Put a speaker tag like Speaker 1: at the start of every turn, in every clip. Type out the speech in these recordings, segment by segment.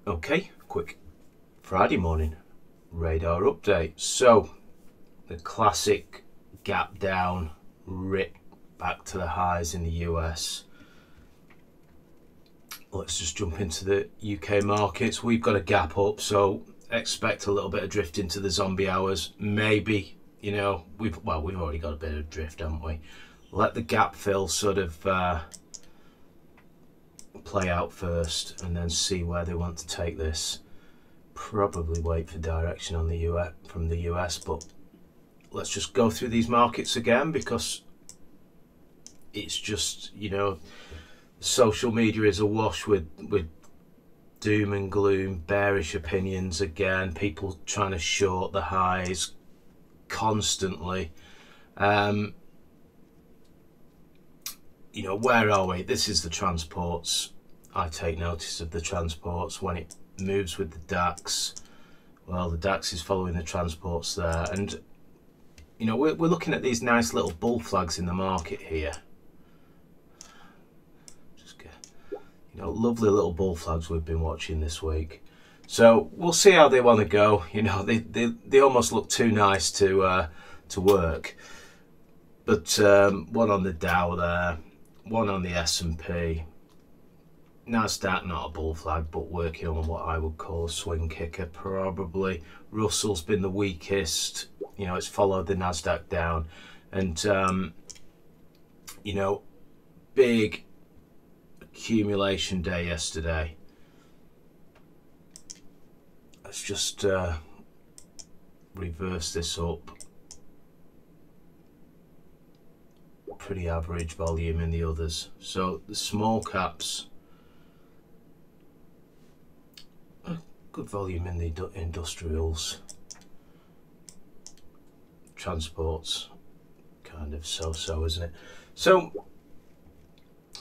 Speaker 1: Okay, quick Friday morning radar update. So the classic gap down, rip back to the highs in the US. Let's just jump into the UK markets. We've got a gap up, so expect a little bit of drift into the zombie hours. Maybe, you know, we've already got a bit of drift, haven't we? Let the gap fill sort of play out first, and then see where they want to take this. Probably wait for direction on the US from the US, but let's just go through these markets again, because it's just, you know, social media is awash with doom and gloom, bearish opinions again, people trying to short the highs constantly. You know, where are we? This is the transports. I take notice of the transports when it moves with the DAX. Well, the DAX is following the transports there, and you know, we're looking at these nice little bull flags in the market here. Just get, you know, lovely little bull flags we've been watching this week. So we'll see how they want to go. You know, they almost look too nice to work. But one on the Dow there, one on the S&P. Nasdaq, not a bull flag, but working on what I would call a swing kicker probably. Russell's been the weakest. You know, it's followed the Nasdaq down, and you know, big accumulation day yesterday. Let's just reverse this up. Pretty average volume in the others. So the small caps, good volume in the industrials. Transports, kind of so-so, isn't it? So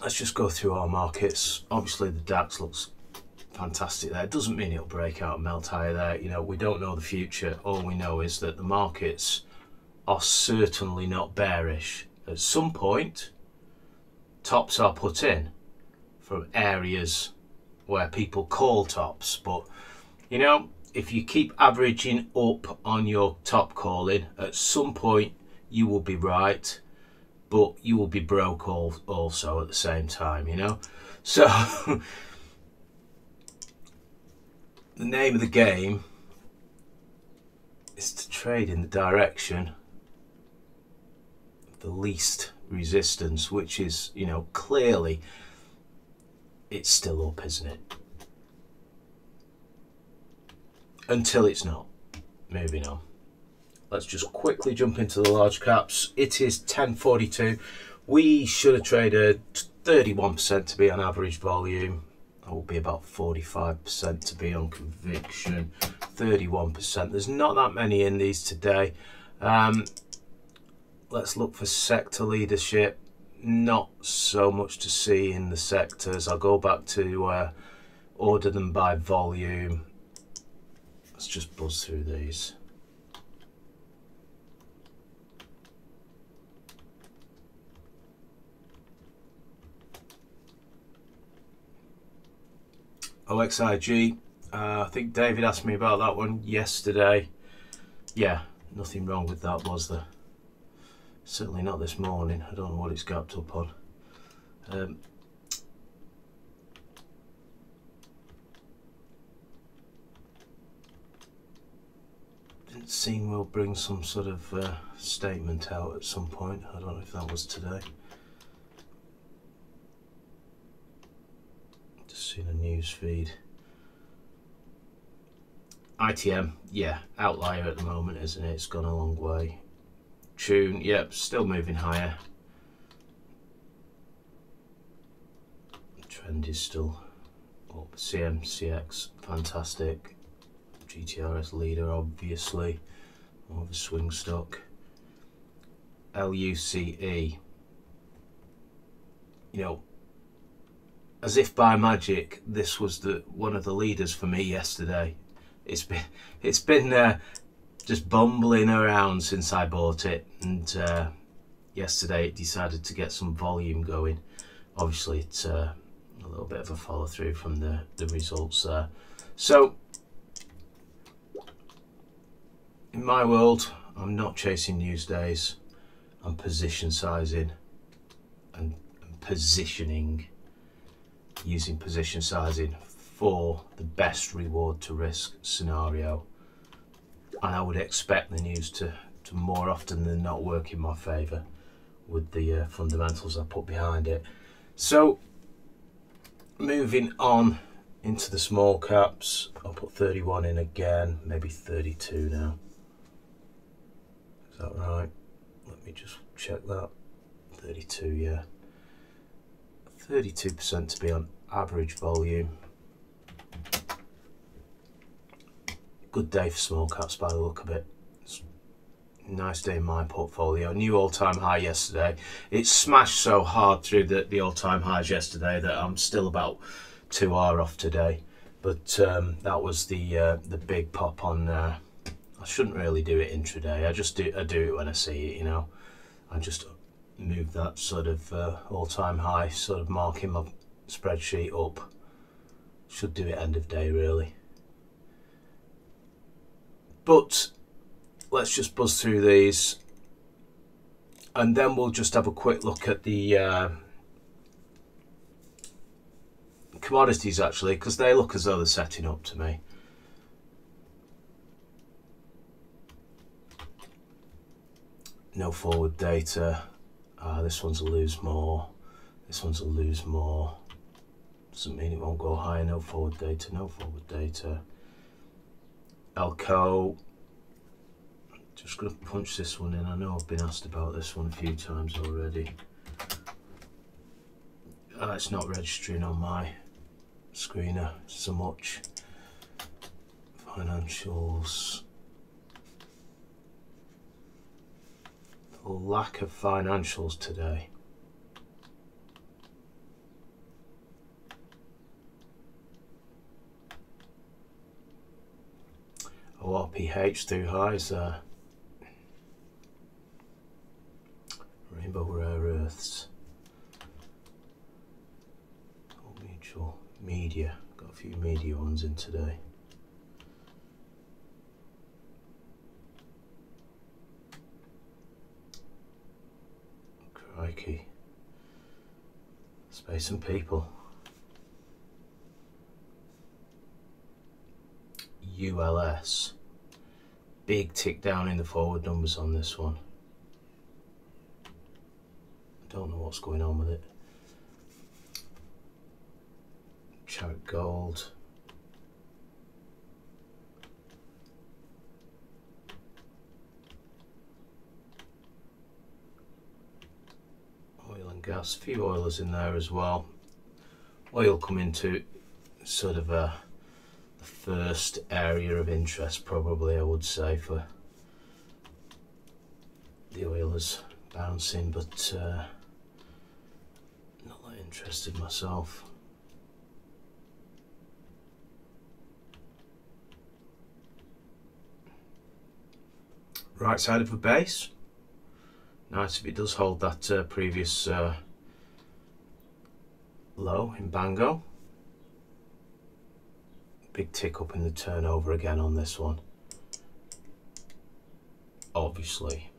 Speaker 1: let's just go through our markets. Obviously the DAX looks fantastic there. It doesn't mean it'll break out and melt higher there. You know, we don't know the future. All we know is that the markets are certainly not bearish. At some point, tops are put in from areas where people call tops, but you know, if you keep averaging up on your top calling, at some point you will be right, but you will be broke also at the same time, you know. So the name of the game is to trade in the direction of the least resistance, which is, you know, clearly it's still up, isn't it? Until it's not. Moving on. Let's just quickly jump into the large caps. It is 10:42. We should have traded 31% to be on average volume. That will be about 45% to be on conviction. 31%. There's not that many in these today. Let's look for sector leadership. Not so much to see in the sectors. I'll go back to order them by volume. Let's just buzz through these. OXIG, I think David asked me about that one yesterday. Yeah, nothing wrong with that, was there? Certainly not this morning. I don't know what it's gapped up on. Didn't seem we'll bring some sort of statement out at some point. I don't know if that was today. Just seen a news feed. ITM, yeah, outlier at the moment, isn't it? It's gone a long way. Tune, yep, still moving higher. Trend is still up. CMCX, fantastic. GTRS leader, obviously. More of a swing stock. LUCE. You know, as if by magic, this was one of the leaders for me yesterday. It's been just bumbling around since I bought it, and yesterday it decided to get some volume going. Obviously it's a little bit of a follow through from the results there. So in my world, I'm not chasing news days. I'm position sizing and positioning, using position sizing for the best reward to risk scenario. And I would expect the news to more often than not work in my favour with the fundamentals I put behind it. So moving on into the small caps, I'll put 31 in again, maybe 32 now. Is that right? Let me just check that. 32, yeah. 32% to be on average volume. Good day for small caps by the look of it. It's a nice day in my portfolio. New all-time high yesterday. It smashed so hard through the all-time highs yesterday that I'm still about 2R off today. But that was the big pop on. I shouldn't really do it intraday. I do it when I see it. You know, I just move that sort of all-time high sort of mark in my spreadsheet up. Should do it end of day really. But let's just buzz through these, and then we'll just have a quick look at the commodities actually, because they look as though they're setting up to me. No forward data. This one's a lose more. This one's a lose more. Doesn't mean it won't go higher. No forward data. No forward data. Elco. Just going to punch this one in. I know I've been asked about this one a few times already. It's not registering on my screener so much. Financials. The lack of financials today. ORPH through highs there. Rainbow rare earths. Old mutual media. Got a few media ones in today. Crikey. Space and people. ULS. Big tick down in the forward numbers on this one. I don't know what's going on with it. Chart gold. Oil and gas, a few oilers in there as well. Oil come into sort of the first area of interest probably, I would say, for the oilers bouncing, but not that interested myself. Right side of a base. Nice if it does hold that previous low in Bango. Big tick up in the turnover again on this one. Obviously,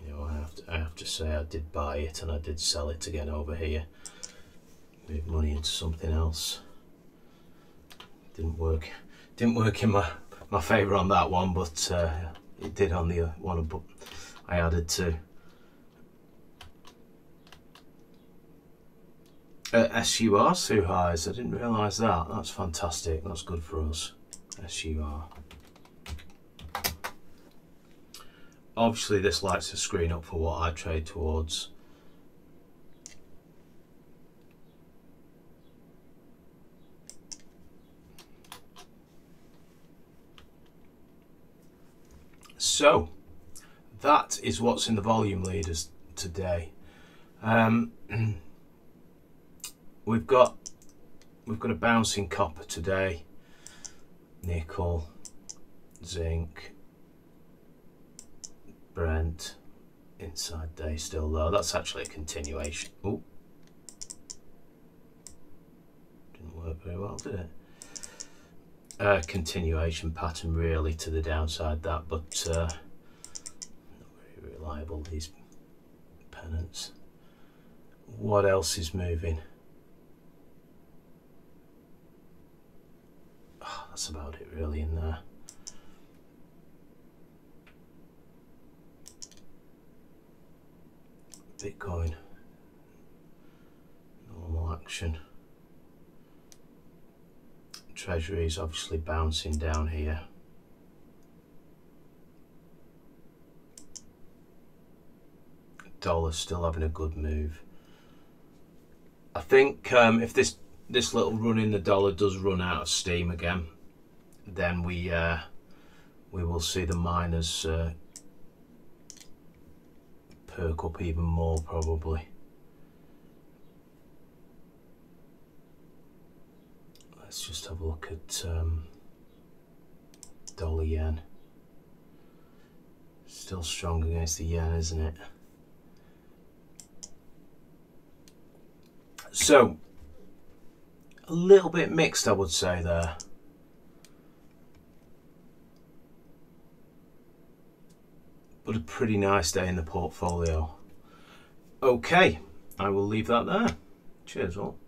Speaker 1: you know, I have to say I did buy it and I did sell it again over here. Move money into something else. Didn't work in my favour on that one, but it did on the one I added to. SUR through highs. I didn't realise that. That's fantastic. That's good for us. SUR. Obviously, this lights the screen up for what I trade towards. So, that is what's in the volume leaders today. We've got a bouncing copper today, nickel, zinc, Brent, inside day still low. That's actually a continuation. Oh, didn't work very well, did it? continuation pattern really to the downside, that, but not very reliable, these pennants. What else is moving? Oh, that's about it really in there. Bitcoin, normal action. Treasury is obviously bouncing down here. Dollar still having a good move. I think if this little run in the dollar does run out of steam again, then we will see the miners perk up even more probably. Let's just have a look at dollar yen. Still strong against the yen, isn't it? So a little bit mixed, I would say there. But a pretty nice day in the portfolio. Okay, I will leave that there. Cheers all.